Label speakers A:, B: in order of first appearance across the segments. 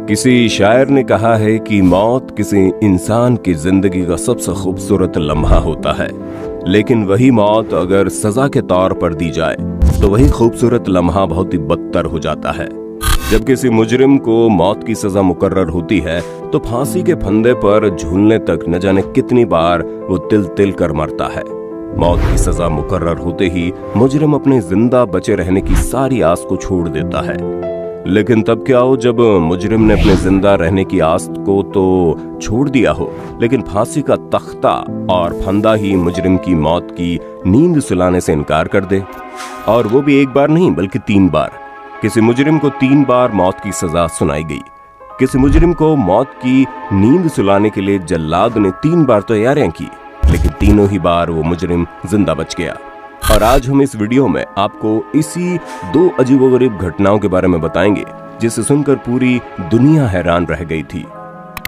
A: किसी शायर ने कहा है कि मौत किसी इंसान की जिंदगी का सबसे खूबसूरत लम्हा होता है, लेकिन वही मौत अगर सजा के तौर पर दी जाए तो वही खूबसूरत लम्हा बहुत ही बदतर हो जाता है। जब किसी मुजरिम को मौत की सजा मुकर्रर होती है तो फांसी के फंदे पर झूलने तक न जाने कितनी बार वो तिल तिल कर मरता है। मौत की सजा मुकर्रर होते ही मुजरिम अपने जिंदा बचे रहने की सारी आस को छोड़ देता है। लेकिन तब क्या हो जब मुजरिम ने अपने जिंदा रहने की आस को तो छोड़ दिया हो, लेकिन फांसी का तख्ता और फंदा ही मुजरिम की मौत की नींद सुलाने से इनकार कर दे, और वो भी एक बार नहीं बल्कि 3 बार। किसी मुजरिम को 3 बार मौत की सजा सुनाई गई। किसी मुजरिम को मौत की नींद सुलाने के लिए जल्लाद ने 3 बार तैयारियां की, लेकिन तीनों ही बार वो मुजरिम जिंदा बच गया। और आज हम इस वीडियो में आपको इसी 2 अजीबोगरीब घटनाओं के बारे में बताएंगे जिसे सुनकर पूरी दुनिया हैरान रह गई थी।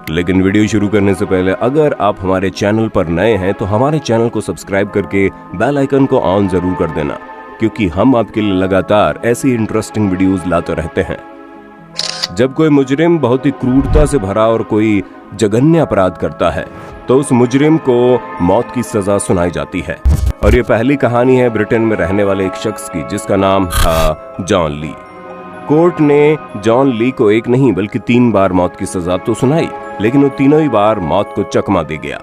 A: लेकिन वीडियो शुरू करने से पहले अगर आप हमारे चैनल पर नए हैं तो हमारे चैनल को सब्सक्राइब करके बेल आइकन को ऑन जरूर कर देना, क्योंकि हम आपके लिए लगातार ऐसी इंटरेस्टिंग वीडियोस लाते रहते हैं। जब कोई मुजरिम बहुत ही क्रूरता से भरा और कोई जघन्य अपराध करता है तो उस मुजरिम को मौत की सजा सुनाई जाती है। और ये पहली कहानी है ब्रिटेन में रहने वाले एक शख्स की जिसका नाम था जॉन ली। कोर्ट ने जॉन ली को 1 नहीं बल्कि 3 बार मौत की सजा तो सुनाई, लेकिन वो तीनों ही बार मौत को चकमा दे गया।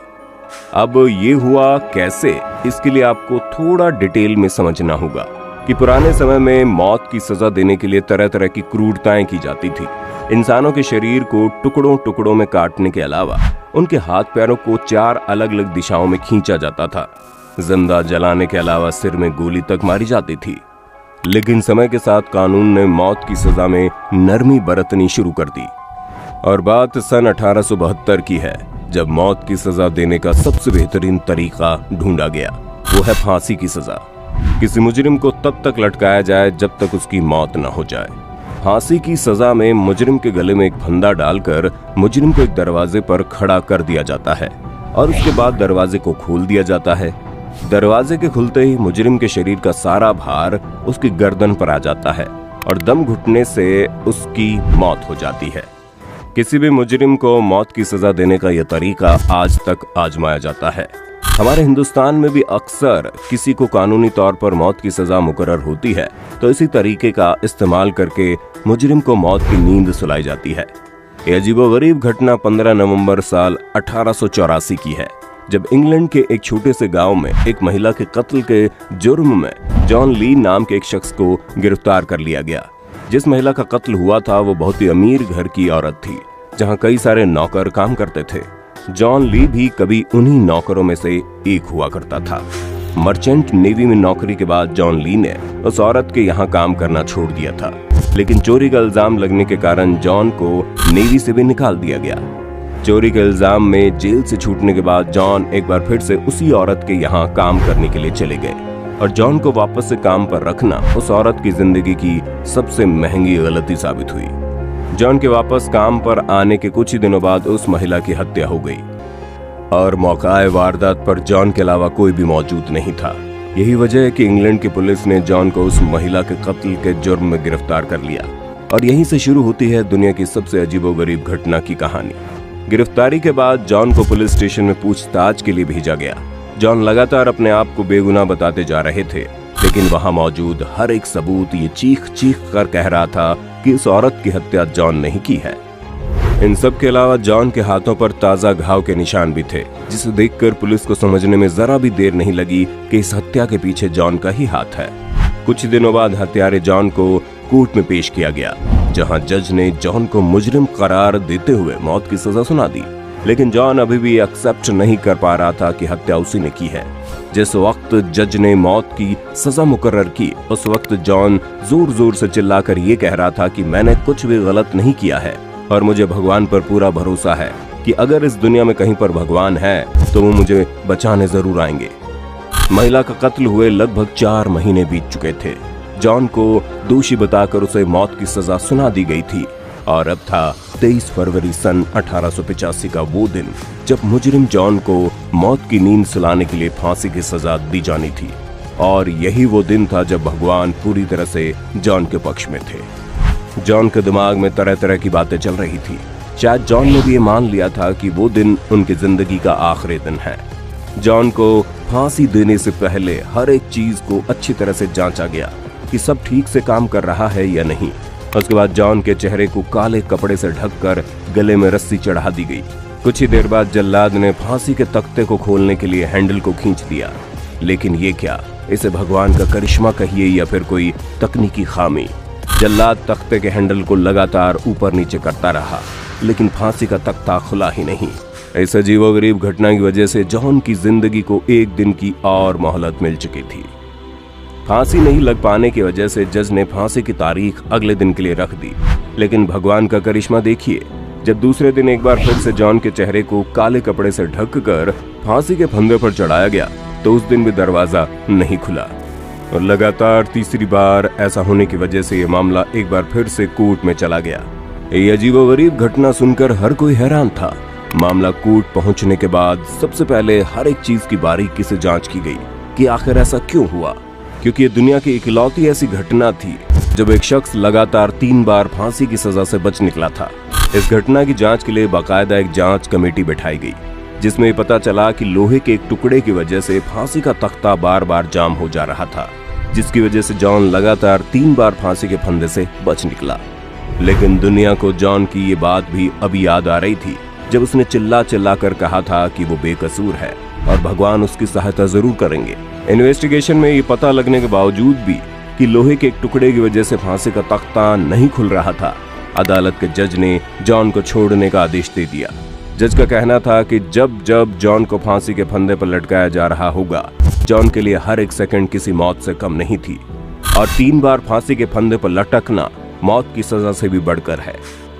A: अब ये हुआ कैसे, इसके लिए आपको थोड़ा डिटेल में समझना होगा कि पुराने समय में मौत की सजा देने के लिए तरह तरह की क्रूरताएं की जाती थी। इंसानों के शरीर को टुकड़ों टुकड़ों में काटने के अलावा उनके हाथ पैरों को 4 अलग अलग दिशाओं में खींचा जाता था। जिंदा जलाने के अलावा सिर में गोली तक मारी जाती थी। लेकिन समय के साथ कानून ने मौत की सजा में नरमी बरतनी शुरू कर दी, और बात सन 1872 की है जब मौत की सजा देने का सबसे बेहतरीन तरीका ढूंढा गया, वो है फांसी की सजा। किसी मुजरिम को तब तक लटकाया जाए जब तक उसकी मौत न हो जाए। फांसी की सजा में मुजरिम के गले में एक फंदा डालकर मुजरिम को एक दरवाजे पर खड़ा कर दिया जाता है और उसके बाद दरवाजे को खोल दिया जाता है। दरवाजे के खुलते ही मुजरिम के शरीर का सारा भार उसकी गर्दन पर आ जाता है और दम घुटने से उसकी मौत हो जाती है। किसी भी मुजरिम को मौत की सजा देने का यह तरीका आज तक आजमाया जाता है। हमारे हिंदुस्तान में भी अक्सर किसी को कानूनी तौर पर मौत की सजा मुकर्रर होती है तो इसी तरीके का इस्तेमाल करके मुजरिम को मौत की नींद सुलाई जाती है। यह अजीबोगरीब घटना 15 नवंबर साल 1884 की है, जब इंग्लैंड के एक छोटे से गांव में एक महिला के कत्ल के जुर्म में जॉन ली नाम के एक शख्स को गिरफ्तार कर लिया गया। जिस महिला का कत्ल हुआ था वो बहुत ही अमीर घर की औरत थी, जहां कई सारे नौकर काम करते थे। जॉन ली भी कभी उन्हीं नौकरों में से एक हुआ करता था। मर्चेंट नेवी में नौकरी के बाद जॉन ली ने उस औरत के यहाँ काम करना छोड़ दिया था, लेकिन चोरी का इल्जाम लगने के कारण जॉन को नेवी से भी निकाल दिया गया। चोरी के इल्जाम में जेल से छूटने के बाद जॉन एक बार फिर से उसी औरत के यहाँ काम करने के लिए चले गए, और जॉन को वापस से काम पर रखना उस औरत की जिंदगी की सबसे महंगी गलती साबित हुई। जॉन के वापस काम पर आने के कुछ ही दिनों बाद उस महिला की हत्या हो गई, और मौकाए वारदात पर जॉन के अलावा कोई भी मौजूद नहीं था। यही वजह है कि इंग्लैंड की पुलिस ने जॉन को उस महिला के कत्ल के जुर्म में गिरफ्तार कर लिया, और यहीं से शुरू होती है दुनिया की सबसे अजीबोगरीब घटना की कहानी। गिरफ्तारी के बाद जॉन को पुलिस स्टेशन में पूछताछ के लिए भेजा गया। जॉन लगातार अपने आप को बेगुनाह बताते जा रहे थे, लेकिन वहां मौजूद हर एक सबूत ये चीख चीख कर कह रहा था कि इस औरत की हत्या जॉन नहीं की है। इन सब के अलावा जॉन के हाथों पर ताजा घाव के निशान भी थे, जिसे देखकर पुलिस को समझने में जरा भी देर नहीं लगी कि इस हत्या के पीछे जॉन का ही हाथ है। कुछ दिनों बाद हत्यारे जॉन को कोर्ट में पेश किया गया, जहां जज ने जॉन को मुजरिम करार देते हुए मौत की सजा सुना दी। लेकिन जॉन अभी भी एक्सेप्ट नहीं कर पा रहा था कि हत्या उसी ने की है। जिस वक्त जज ने मौत की सजा मुकर्रर की, उस वक्त जॉन जोर जोर से चिल्लाकर ये कह रहा था कि मैंने कुछ भी गलत नहीं किया है और मुझे भगवान पर पूरा भरोसा है कि अगर इस दुनिया में कहीं पर भगवान है तो वो मुझे बचाने जरूर आएंगे। महिला का कत्ल हुए लगभग 4 महीने बीत चुके थे। जॉन को दोषी बताकर उसे मौत की सजा सुना दी गई थी, और अब था 23 फरवरी सन 1885 का वो दिन जब मुजरिम जॉन को मौत की नींद सुलाने के लिए फांसी की सजा दी जानी थी। और यही वो दिन था जब भगवान पूरी तरह से जॉन के पक्ष में थे। जॉन के दिमाग में तरह तरह की बातें चल रही थी। शायद जॉन ने भी ये मान लिया था कि वो दिन उनकी जिंदगी का आखिरी दिन है। जॉन को फांसी देने से पहले हर एक चीज को अच्छी तरह से जांचा गया कि सब ठीक से काम कर रहा है या नहीं। उसके बाद जॉन के चेहरे को काले कपड़े से ढककर गले में रस्सी चढ़ा दी गई। कुछ ही देर बाद जल्लाद ने फांसी के तख्ते को खोलने के लिए हैंडल को खींच दिया। लेकिन ये क्या, इसे भगवान का करिश्मा कहिए या फिर कोई तकनीकी खामी। जल्लाद तख्ते के हैंडल को लगातार ऊपर नीचे करता रहा, लेकिन फांसी का तख्ता खुला ही नहीं। इस अजीबोगरीब घटना की वजह से जॉन की जिंदगी को एक दिन की और मोहलत मिल चुकी थी। फांसी नहीं लग पाने की वजह से जज ने फांसी की तारीख अगले दिन के लिए रख दी। लेकिन भगवान का करिश्मा देखिए, जब दूसरे दिन एक बार फिर से जॉन के चेहरे को काले कपड़े से ढककर फांसी के फंदे पर चढ़ाया गया तो उस दिन भी दरवाजा नहीं खुला। और लगातार तीसरी बार ऐसा होने की वजह से ये मामला एक बार फिर से कोर्ट में चला गया। ये अजीबोगरीब घटना सुनकर हर कोई हैरान था। मामला कोर्ट पहुंचने के बाद सबसे पहले हर एक चीज की बारीकी से जांच की गई कि आखिर ऐसा क्यों हुआ, क्योंकि ये दुनिया की इकलौती ऐसी घटना थी जब एक शख्स लगातार 3 बार फांसी की सजा से बच निकला था। इस घटना की जांच के लिए बाकायदा एक जांच कमेटी बैठाई गई, जिसमें ये पता चला कि लोहे के एक टुकड़े की वजह से फांसी का तख्ता बार बार जाम हो जा रहा था, जिसकी वजह से जॉन लगातार 3 बार फांसी के फंदे से बच निकला। लेकिन दुनिया को जॉन की ये बात भी अभी याद आ रही थी, जब उसने चिल्ला चिल्ला कर कहा था कि वो बेकसूर है और भगवान उसकी सहायता जरूर करेंगे। इन्वेस्टिगेशन में ये पता लगने के बावजूद भी कि लोहे के एक टुकड़े की वजह से फांसी का तख्ता नहीं खुल रहा था, अदालत के जज ने जॉन को छोड़ने का आदेश दे दिया। जज का कहना था कि जब जब जॉन को फांसी के फंदे पर लटकाया जा रहा होगा, जॉन के लिए हर एक सेकंड किसी मौत से कम नहीं थी, और 3 बार फांसी के फंदे पर लटकना मौत की सजा से भी बढ़कर है।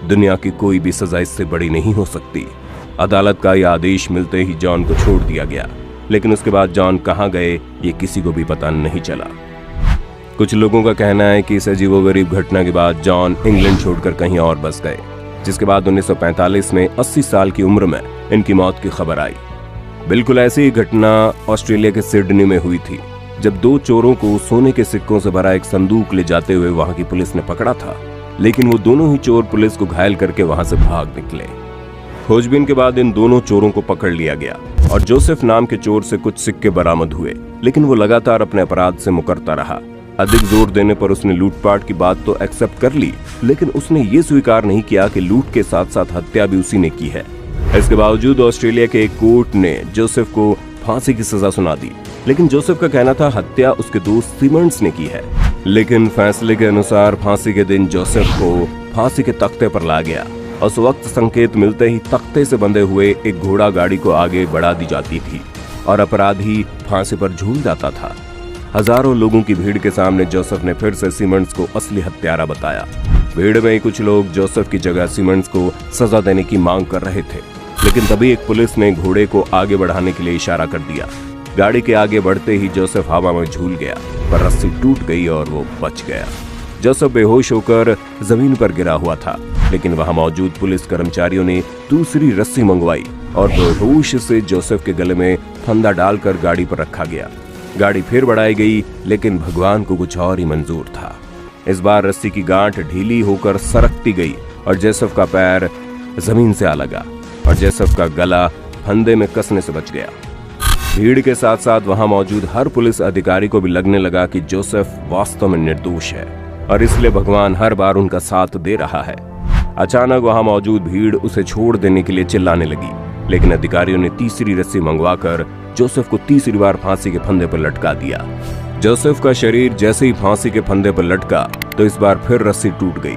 A: दुनिया की कोई भी सजा इससे बड़ी नहीं हो सकती। अदालत का यह आदेश मिलते ही जॉन को छोड़ दिया गया, लेकिन उसके बाद जॉन कहाँ गए ये किसी को भी पता नहीं चला। कुछ लोगों का कहना है कि इस अजीबोगरीब घटना के बाद जॉन इंग्लैंड छोड़कर कहीं और बस गए, जिसके बाद 1945 में 80 साल की उम्र में इनकी मौत की खबर आई। बिल्कुल ऐसी ही घटना ऑस्ट्रेलिया के सिडनी में हुई थी, जब 2 चोरों को सोने के सिक्कों से भरा एक संदूक ले जाते हुए वहां की पुलिस ने पकड़ा था, लेकिन वो दोनों ही चोर पुलिस को घायल करके वहां से भाग निकले। खोजबीन के बाद इन दोनों चोरों को पकड़ लिया गया और जोसेफ नाम के चोर से कुछ सिक्के बरामद हुए, लेकिन वो लगातार अपने अपराध से मुकरता रहा। अधिक जोर देने पर उसने लूटपाट की बात तो एक्सेप्ट कर ली, लेकिन उसने ये स्वीकार नहीं किया कि लूट के साथ साथ हत्या भी उसी ने की है। इसके बावजूद ऑस्ट्रेलिया के एक कोर्ट ने जोसेफ को फांसी की सजा सुना दी, लेकिन जोसेफ का कहना था हत्या उसके दोस्त सिमंड्स ने की है। लेकिन फैसले के अनुसार फांसी के दिन जोसेफ को फांसी के तख्ते पर लाया गया। उस वक्त संकेत मिलते ही तख्ते से बंधे हुए एक घोड़ा गाड़ी को आगे बढ़ा दी जाती थी और अपराधी फांसी पर झूल जाता था। हजारों लोगों की भीड़ के सामने जोसेफ ने फिर से सिमंड्स को असली हत्यारा बताया। भीड़ में ही कुछ लोग जोसेफ की जगह सिमंड्स को सजा देने की मांग कर रहे थे, लेकिन तभी एक पुलिस ने घोड़े को आगे बढ़ाने के लिए इशारा कर दिया। गाड़ी के आगे बढ़ते ही जोसेफ हवा में झूल गया, पर रस्सी टूट गई और वो बच गया। जोसेफ बेहोश होकर जमीन पर गिरा हुआ था, लेकिन वहां मौजूद पुलिस कर्मचारियों ने दूसरी रस्सी मंगवाई और बेहोश से जोसेफ के गले में फंदा डालकर गाड़ी पर रखा गया। गाड़ी फिर बढ़ाई गई, लेकिन भगवान को कुछ और ही मंजूर था। इस बार रस्सी की गांठ ढीली होकर सरकती गई और जोसेफ का पैर जमीन से आ लगा और जोसेफ का गला फंदे में कसने से बच गया। भीड़ के साथ साथ वहां मौजूद हर पुलिस अधिकारी को भी लगने लगा कि जोसेफ वास्तव में निर्दोष है और इसलिए भगवान हर बार उनका साथ दे रहा है। अचानक वहां मौजूद भीड़ उसे छोड़ देने के लिए चिल्लाने लगी, लेकिन अधिकारियों ने तीसरी रस्सी मंगवाकर जोसेफ को तीसरी बार फांसी के फंदे पर लटका दिया। जोसेफ का शरीर जैसे ही फांसी के फंदे पर लटका तो इस बार फिर रस्सी टूट गई।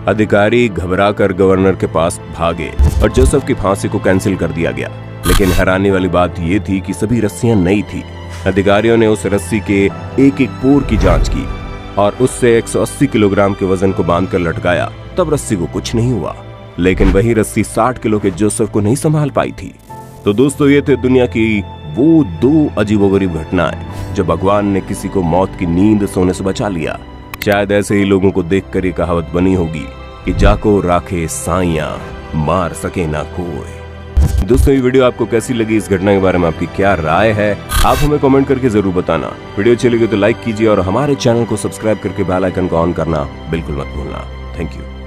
A: अधिकारी घबराकर गवर्नर के पास भागे और जोसेफ की फांसी को कैंसिल कर दिया गया, लेकिन हैरानी वाली बात यह थी कि सभी रस्सियां नई थी। अधिकारियों ने उस रस्सी के एक एक पोर की जांच की और उससे 180 किलोग्राम के वजन को बांधकर लटकाया, तब रस्सी को कुछ नहीं हुआ। लेकिन वही रस्सी 60 किलो के जोसेफ को नहीं संभाल पाई थी। तो दोस्तों, ये थे दुनिया की वो 2 अजीबोगरीब घटनाएं जो भगवान ने किसी को मौत की नींद सोने से बचा लिया। शायद ऐसे ही लोगों को देखकर ये कहावत बनी होगी कि जाको राखे साइयां मार सके ना कोई। दोस्तों, ये वीडियो आपको कैसी लगी? इस घटना के बारे में आपकी क्या राय है? आप हमें कमेंट करके जरूर बताना। वीडियो अच्छी लगी तो लाइक कीजिए और हमारे चैनल को सब्सक्राइब करके बेल आइकन को ऑन करना बिल्कुल मत भूलना। Thank you.